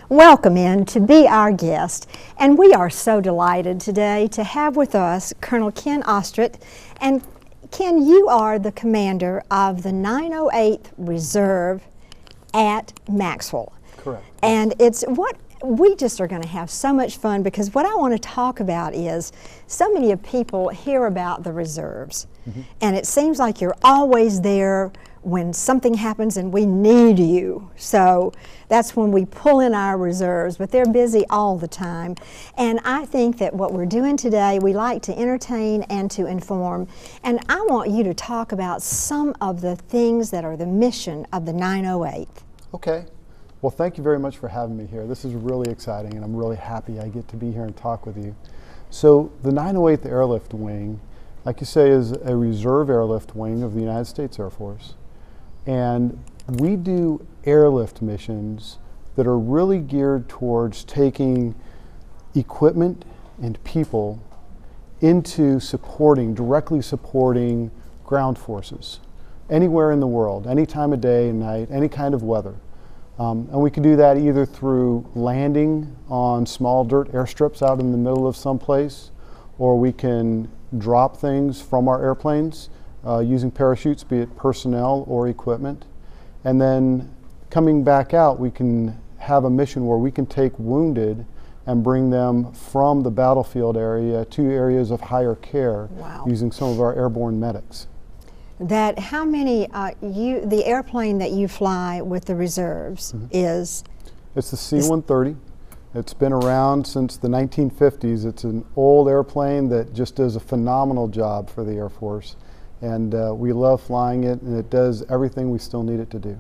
welcome in to be our guest. And we are so delighted today to have with us Colonel Ken Ostrat. And Ken, you are the commander of the 908th Reserve at Maxwell. Correct. And it's what we just are going to have so much fun, because what I want to talk about is so many of people hear about the reserves, and it seems like you're always there when something happens and we need you. So that's when we pull in our reserves, but they're busy all the time. And I think that what we're doing today, we like to entertain and to inform. And I want you to talk about some of the things that are the mission of the 908th. Okay. Well, thank you very much for having me here. This is really exciting, and I'm really happy I get to be here and talk with you. So the 908th Airlift Wing, like you say, is a reserve airlift wing of the United States Air Force. And we do airlift missions that are really geared towards taking equipment and people into directly supporting ground forces anywhere in the world, any time of day and night, any kind of weather. And we can do that either through landing on small dirt airstrips out in the middle of someplace, or we can drop things from our airplanes using parachutes, be it personnel or equipment. And then coming back out, we can have a mission where we can take wounded and bring them from the battlefield area to areas of higher care. Wow. Using some of our airborne medics. That how many, the airplane that you fly with the reserves is? It's the C-130. It's been around since the 1950s. It's an old airplane that just does a phenomenal job for the Air Force. And we love flying it, and it does everything we still need it to do.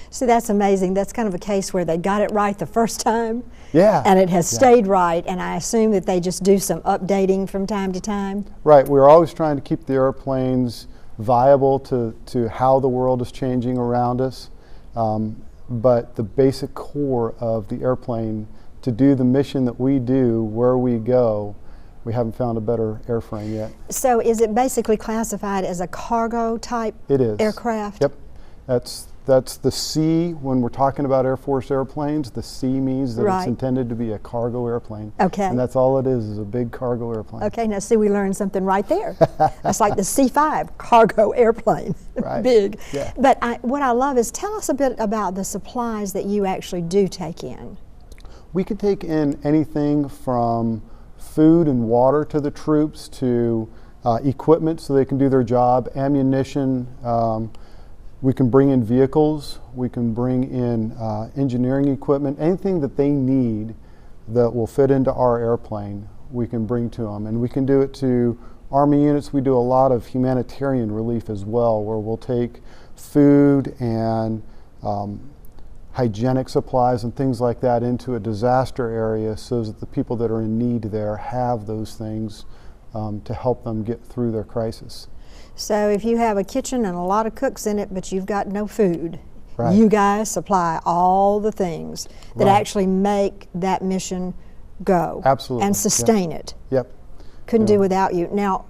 So that's amazing. That's kind of a case where they got it right the first time. Yeah. And it has stayed right, and I assume that they just do some updating from time to time? Right. We're always trying to keep the airplanes viable to how the world is changing around us. But the basic core of the airplane, to do the mission that we do where we go, we haven't found a better airframe yet. So is it basically classified as a cargo type aircraft? Yep. That's the C. When we're talking about Air Force airplanes, the C means that it's intended to be a cargo airplane. Okay. And that's all it is a big cargo airplane. Okay, now see, we learned something right there. That's like the C-5 cargo airplane. Right. Big. Yeah. But what I love is, tell us a bit about the supplies that you actually do take in. We can take in anything from food and water to the troops, to equipment so they can do their job, ammunition. We can bring in vehicles, we can bring in engineering equipment, anything that they need that will fit into our airplane, we can bring to them. And we can do it to Army units. We do a lot of humanitarian relief as well, where we'll take food and hygienic supplies and things like that into a disaster area, so that the people that are in need there have those things to help them get through their crisis. So if you have a kitchen and a lot of cooks in it, but you've got no food, you guys supply all the things that actually make that mission go. Absolutely. And sustain it. Yep. Couldn't do without you. Now,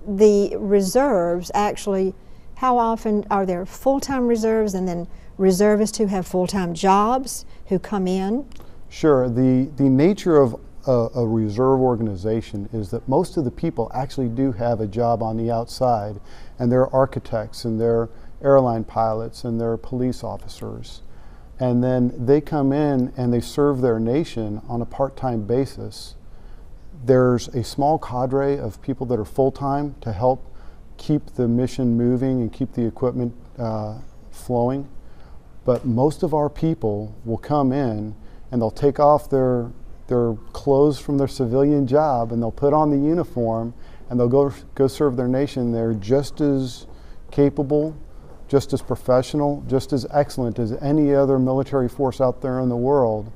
the reserves actually, how often are there full-time reserves and then reservists who have full-time jobs who come in? Sure. The nature of a reserve organization is that most of the people actually do have a job on the outside, and they're architects, and they're airline pilots, and they're police officers. And then they come in and they serve their nation on a part-time basis. There's a small cadre of people that are full-time to help keep the mission moving and keep the equipment flowing. But most of our people will come in and they'll take off their clothes from their civilian job, and they'll put on the uniform, and they'll go serve their nation. They're just as capable, just as professional, just as excellent as any other military force out there in the world,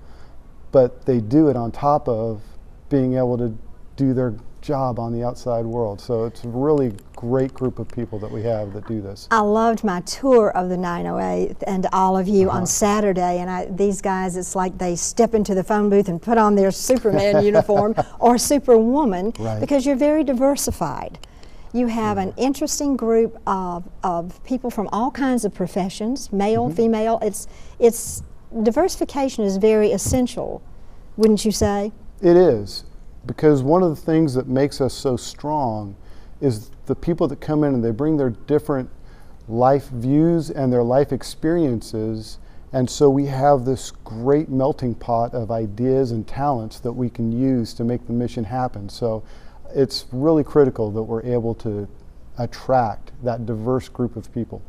but they do it on top of being able to do their job on the outside world. So it's a really great group of people that we have that do this. I loved my tour of the 908th and all of you on Saturday, and these guys, it's like they step into the phone booth and put on their Superman uniform or Superwoman, because you're very diversified. You have an interesting group of people from all kinds of professions, male, female. It's diversification is very essential, wouldn't you say? It is, because one of the things that makes us so strong is the people that come in and they bring their different life views and their life experiences, and so we have this great melting pot of ideas and talents that we can use to make the mission happen. So it's really critical that we're able to attract that diverse group of people.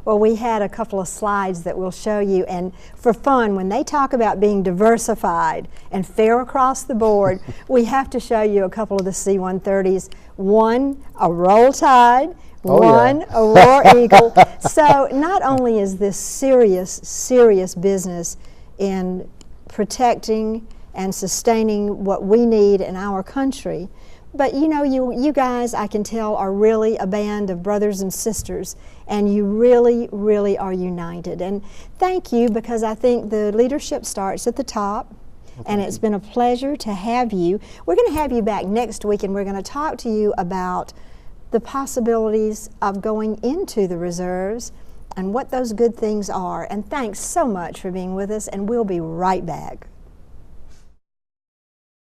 Well, we had a couple of slides that we'll show you, and for fun, when they talk about being diversified and fair across the board, we have to show you a couple of the C-130s. One, a Roll Tide, one, a War Eagle. So not only is this serious business in protecting and sustaining what we need in our country, but you know, you guys, I can tell, are really a band of brothers and sisters, and you really are united. And thank you, because I think the leadership starts at the top, and it's been a pleasure to have you. We're going to have you back next week, and we're going to talk to you about the possibilities of going into the reserves and what those good things are. And thanks so much for being with us, and we'll be right back.